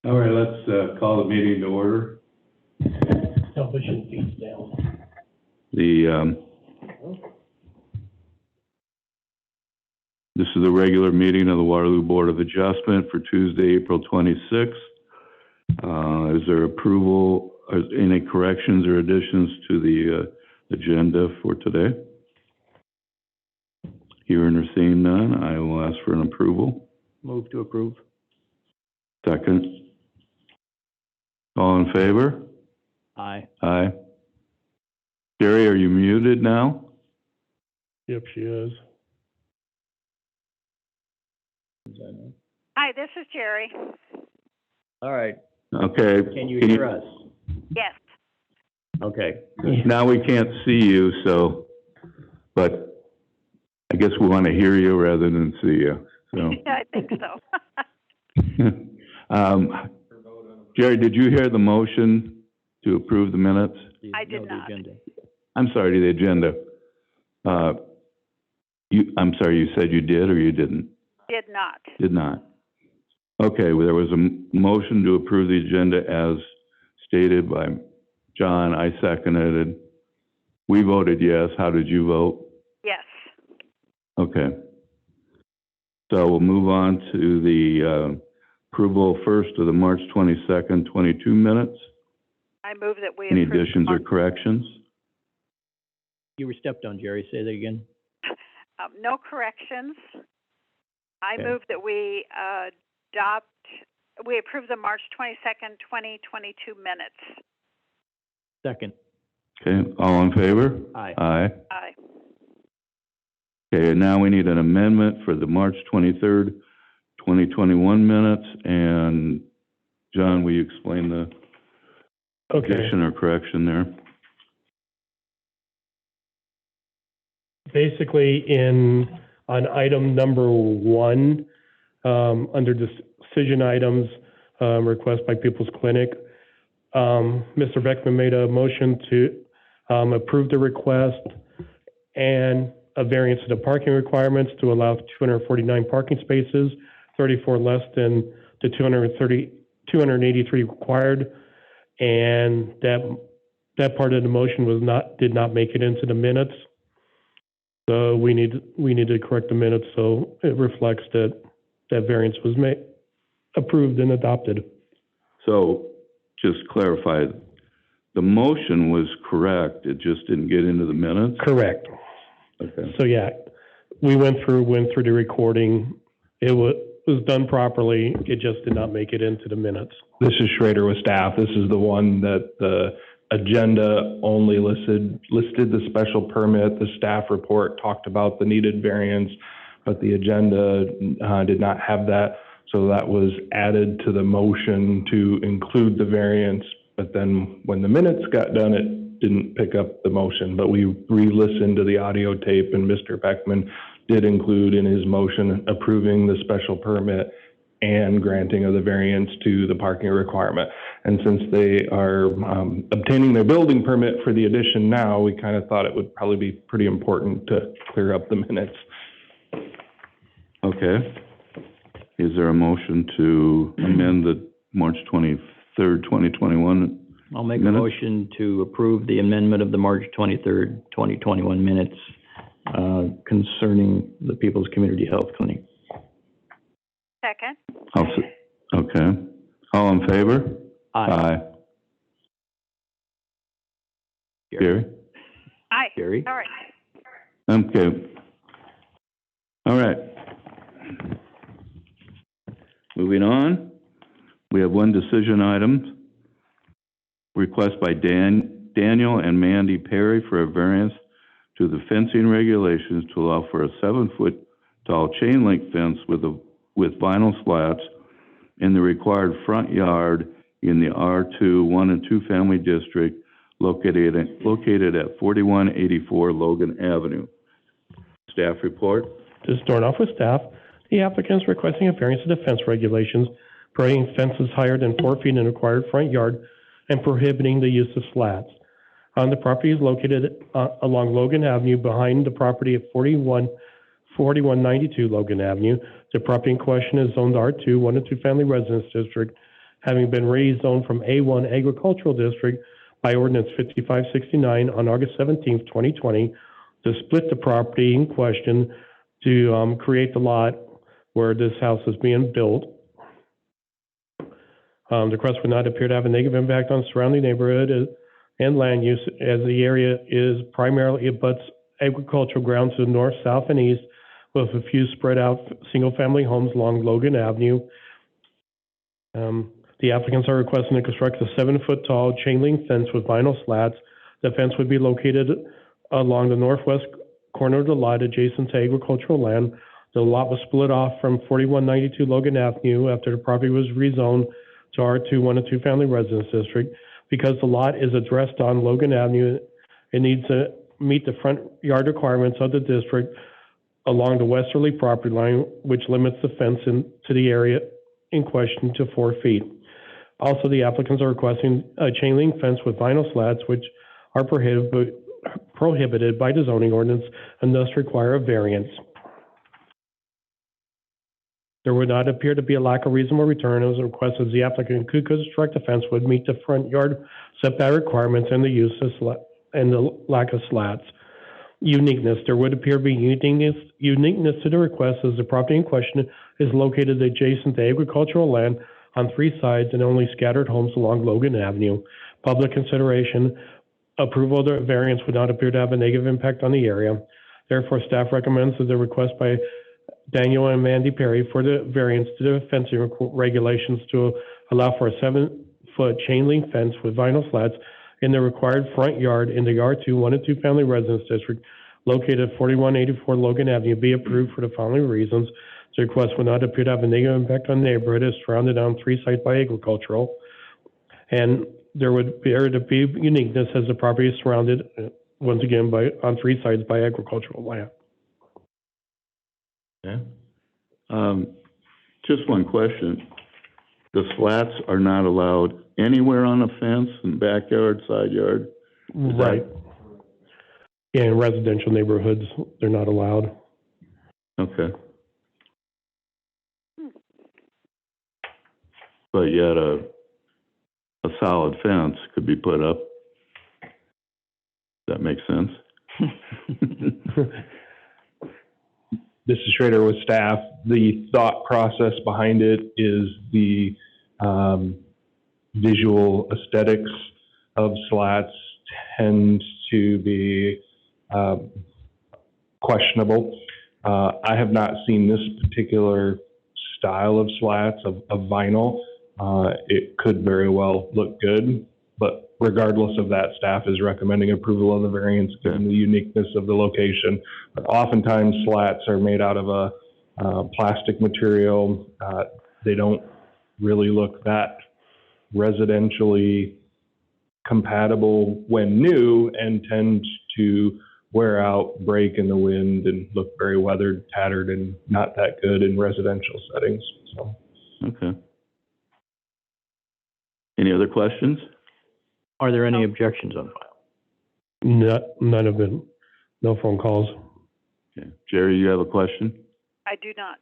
All right, let's call the meeting to order. Television feeds down. This is the regular meeting of the Waterloo Board of Adjustment for Tuesday, April 26th. Is there approval, or any corrections or additions to the agenda for today? Hearing or seeing none, I will ask for an approval. Move to approve. Second. All in favor? Aye. Aye. Jerry, are you muted now? Yep, she is. Hi, this is Jerry. All right. Okay. Can you hear us? Yes. Okay. Now we can't see you, so, but I guess we want to hear you rather than see you, so. Yeah, I think so. Jerry, did you hear the motion to approve the minutes? I did No, not. the agenda. I'm sorry, the agenda. I'm sorry, you said you did or you didn't? Did not. Did not. Okay, well, there was a motion to approve the agenda as stated by John. I seconded it. We voted yes. How did you vote? Yes. Okay. So we'll move on to the approval first of the March 22nd, 22 minutes. I move that we Any approve. additions or corrections? You were stepped on, Jerry. Say that again. No corrections. I Okay. move that we approve the March 22nd, 2022 minutes. Second. Okay, all in favor? Aye. Aye. Aye. Okay, now we need an amendment for the March 23rd, 2021 minutes. And John, will you explain the addition or correction there? Basically, on item number 1, under decision items, request by People's Clinic, Mr. Beckman made a motion to approve the request and a variance to the parking requirements to allow 249 parking spaces, 34 less than the 283 required, and that part of the motion did not make it into the minutes. So we need to correct the minutes so it reflects that variance was approved and adopted. So just clarify, the motion was correct, it just didn't get into the minutes? Correct. Okay. So yeah, we went through the recording. It was done properly. It just did not make it into the minutes. This is Schrader with staff. This is the one that the agenda only listed the special permit. The staff report talked about the needed variance, but the agenda did not have that. So that was added to the motion to include the variance. But then when the minutes got done, it didn't pick up the motion. But we re-listened to the audio tape, and Mr. Beckman did include in his motion approving the special permit and granting of the variance to the parking requirement. And since they are obtaining their building permit for the addition now, we kind of thought it would probably be pretty important to clear up the minutes. Okay. Is there a motion to amend the March 23rd, 2021? I'll make a Minutes? motion to approve the amendment of the March 23rd, 2021 minutes concerning the People's Community Health Clinic. Second. Okay. All in favor? Aye. Gary? Aye. Jerry? All right. Okay. All right. Moving on, we have one decision item. Request by Daniel and Mandy Perry for a variance to the fencing regulations to allow for a 7-foot tall chain link fence with vinyl slats in the required front yard in the R2 1 and 2 family district located at 4184 Logan Avenue. Staff report. To start off with staff, the applicant is requesting a variance to the fence regulations, prohibiting fences higher than 4 feet in the required front yard and prohibiting the use of slats. The property is located along Logan Avenue behind the property at 4192 Logan Avenue. The property in question is zoned R2, 1 and 2 family residence district, having been rezoned from A1 Agricultural District by Ordinance 5569 on August 17th, 2020, to split the property in question to create the lot where this house is being built. The request would not appear to have a negative impact on surrounding neighborhood and land use, as the area is primarily abuts agricultural grounds to the north, south, and east, with a few spread out single-family homes along Logan Avenue. The applicants are requesting to construct a 7-foot tall chain link fence with vinyl slats. The fence would be located along the northwest corner of the lot adjacent to agricultural land. The lot was split off from 4192 Logan Avenue after the property was rezoned to R2, 1 and 2 family residence district. Because the lot is addressed on Logan Avenue, it needs to meet the front yard requirements of the district along the westerly property line, which limits the fence to the area in question to 4 feet. Also, the applicants are requesting a chain link fence with vinyl slats, which are prohibited by the zoning ordinance and thus require a variance. There would not appear to be a lack of reasonable return as requested. The applicant could construct a fence would meet the front yard setback requirements and the use of and the lack of slats. Uniqueness. There would appear to be uniqueness to the request as the property in question is located adjacent to agricultural land on 3 sides and only scattered homes along Logan Avenue. Public consideration. Approval of the variance would not appear to have a negative impact on the area. Therefore, staff recommends that the request by Daniel and Mandy Perry for the variance to the fencing regulations to allow for a 7-foot chain link fence with vinyl slats in the required front yard in the R2, 1 and 2 family residence district located at 4184 Logan Avenue be approved for the following reasons. The request would not appear to have a negative impact on the neighborhood as surrounded on 3 sites by agricultural. And there would appear to be uniqueness as the property is surrounded, once again, on 3 sides by agricultural land. Okay. Just one question. The slats are not allowed anywhere on a fence, in backyard, side yard? Right. Yeah, in residential neighborhoods, they're not allowed. Okay. But yet a solid fence could be put up. That makes sense? This is Schrader with staff. The thought process behind it is the visual aesthetics of slats tend to be questionable. I have not seen this particular style of slats of vinyl. It could very well look good, but regardless of that, staff is recommending approval of the variance given the uniqueness of the location. But oftentimes slats are made out of a plastic material. They don't really look that residentially compatible when new and tend to wear out, break in the wind, and look very weathered, tattered, and not that good in residential settings. So. Okay. Any other questions? Are there any objections on file? None of them. No phone calls. Okay. Jerry, you have a question? I do not.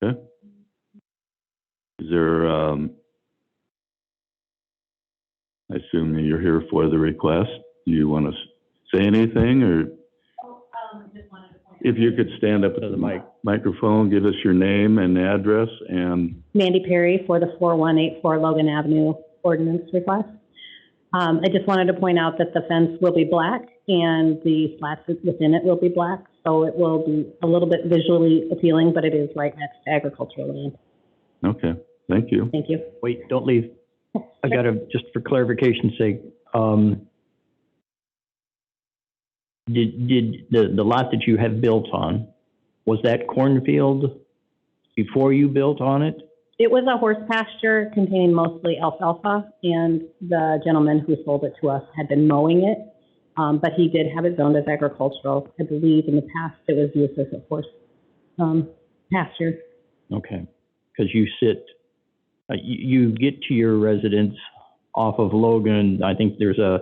Okay. Is there, I assume that you're here for the request. Do you want to say anything, or if you could stand up at the microphone, give us your name and address, and Mandy Perry for the 4184 Logan Avenue ordinance request. I just wanted to point out that the fence will be black and the slats within it will be black, so it will be a little bit visually appealing, but it is right next to agricultural land. okay, thank you. Thank you. Wait, don't leave. I gotta, just for clarification's sake, did the lot that you have built on, was that cornfield before you built on it? It was a horse pasture containing mostly alfalfa, and the gentleman who sold it to us had been mowing it, but he did have it zoned as agricultural. I believe in the past it was used as a horse pasture. Okay, because you sit, you get to your residence off of Logan. I think there's a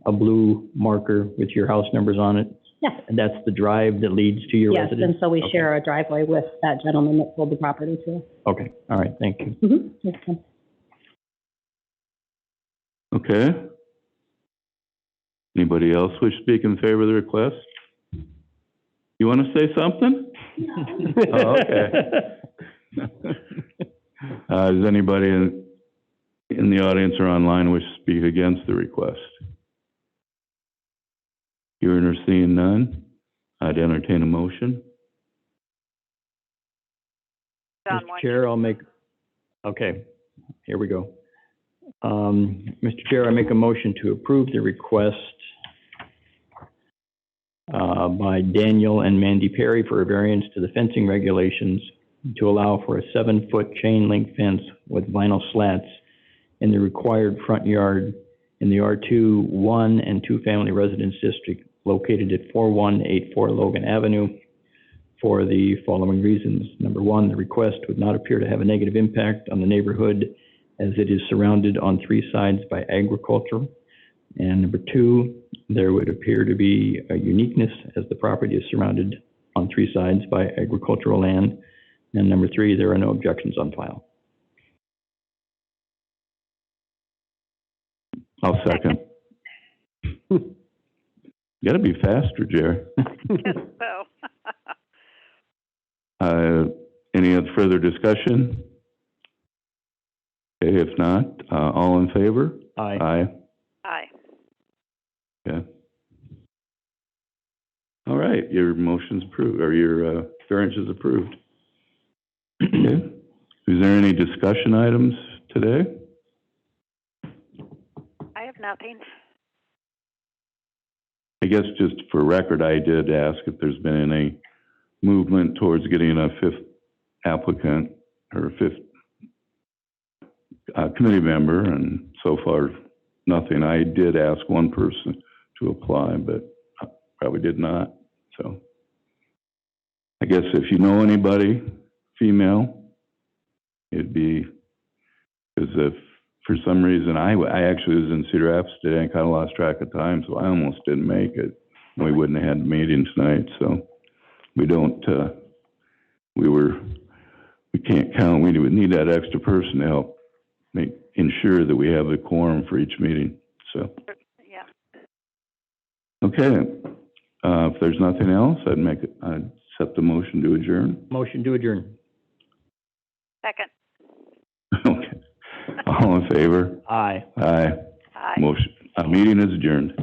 blue marker with your house numbers on it. Yes. And that's the drive that leads to your Yes, residence? and so we Okay. share a driveway with that gentleman that sold the property to us. Okay, all right, thank you. Mm-hmm. Okay. Anybody else wish to speak in favor of the request? You want to say something? Oh, okay. Does anybody in the audience or online wish to speak against the request? Hearing or seeing none, I'd entertain a motion. Don Mr. wants Chair, I'll make, okay, here we go. Mr. Chair, I make a motion to approve the request by Daniel and Mandy Perry for a variance to the fencing regulations to allow for a 7-foot chain link fence with vinyl slats in the required front yard in the R2 1 and 2 family residence district located at 4184 Logan Avenue for the following reasons. Number one, the request would not appear to have a negative impact on the neighborhood as it is surrounded on 3 sides by agriculture. And number two, there would appear to be a uniqueness as the property is surrounded on 3 sides by agricultural land. And number 3, there are no objections on file. I'll second. You gotta be faster, Jerry. Guess so. Any other further discussion? Okay, if not, all in favor? Aye. Aye. Aye. Okay. All right, your motion's approved, or your variance is approved. Okay. Is there any discussion items today? I have nothing. I guess just for record, I did ask if there's been any movement towards getting a 5th applicant or 5th committee member, and so far, nothing. I did ask one person to apply, but probably did not. So I guess if you know anybody, female, it'd be, because if for some reason I actually was in Cedar Rapids today and kind of lost track of time, so I almost didn't make it. We wouldn't have had a meeting tonight, so we don't, we can't count. We would need that extra person to help ensure that we have a quorum for each meeting, so. Yeah. Okay, if there's nothing else, I'd accept the motion to adjourn. Motion to adjourn. Second. Okay, all in favor? Aye. Aye. Aye. Motion, meeting is adjourned.